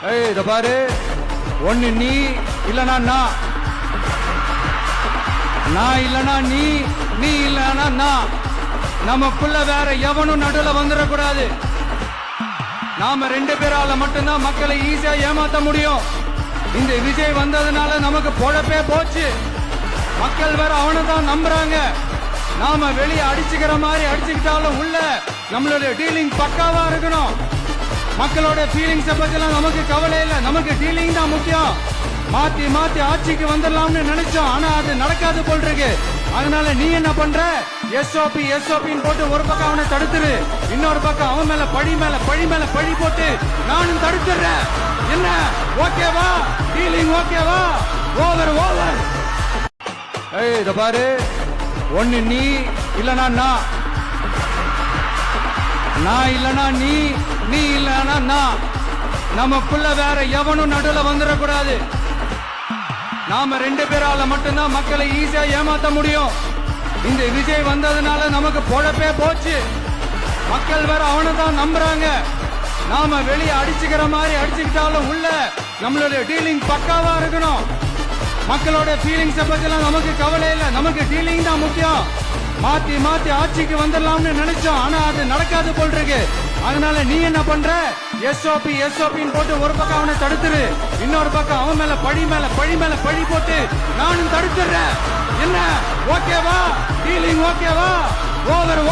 ஏய் இத பாரு, ஒண்ணு நீ இல்லனா நான் இல்லனா நீ இல்லனா நான். நமக்குள்ள வேற எவனும் நடுல வந்துடக்கூடாது. நாம 2 பேரால மட்டும்தான் மக்களை ஈஸியா ஏமாத்த முடியும். இந்த விஜய் வந்ததுனால நமக்கு பொழப்பே போச்சு. மக்கள் வேற அவனை தான் நம்புறாங்க. நாம வெளியே அடிச்சுக்கிற மாதிரி அடிச்சுக்கிட்டாலும் உள்ள நம்மளுடைய டீலிங் பக்காவா இருக்கணும். மக்களோட ஃபீலிங்ஸ பத்திலாம் நமக்கு கவலை இல்லை. நமக்கு டீலிங் தான் முக்கியம். மாத்தி மாத்தி ஆட்சிக்கு வந்துடலாம்னு நினைச்சோம், ஆனா அது நடக்காது போல் இருக்கு. அதனால நீ என்ன பண்ற? எஸ்ஓபின்னு போட்டு ஒரு பக்கம் அவனை தடுத்துரு, இன்னொரு பக்கம் அவன் மேல பழி போட்டு நானும் தடுத்துறேன். என்ன ஓகேவா? டீலிங் ஓகேவா? ஓவர். ஏய் இத பாரு, ஒண்ணு நீ இல்லனா நான் இல்லனா நீ இல்லனா நான். நமக்குள்ள வேற எவனும் நடுல வந்துடக்கூடாது. நாம 2 பேரால மட்டும்தான் மக்களை ஈஸியா ஏமாத்த முடியும். இந்த விஜய் வந்ததுனால நமக்கு பொழப்பே போச்சு. மக்கள் வேற அவனை தான் நம்புறாங்க. நாம வெளியே அடிச்சுக்கிற மாதிரி அடிச்சுக்கிட்டாலும் உள்ள நம்மளுடைய டீலிங் பக்காவா இருக்கணும். மக்களோட ஃபீலிங்ஸ பத்திலாம் நமக்கு கவலை இல்லை. நமக்கு டீலிங் தான் முக்கியம். மாத்தி மாத்தி ஆட்சிக்கு வந்துடலாம்னு நினைச்சோம், ஆனா அது நடக்காது போல் இருக்கு. அதனால நீ என்ன பண்ற? எஸ்ஓபின்னு போட்டு ஒரு பக்கம் அவனை தடுத்துரு, இன்னொரு பக்கம் அவன் மேல பழி போட்டு நானும் தடுத்துறேன். என்ன ஓகேவா? டீலிங் ஓகேவா? ஓவர்.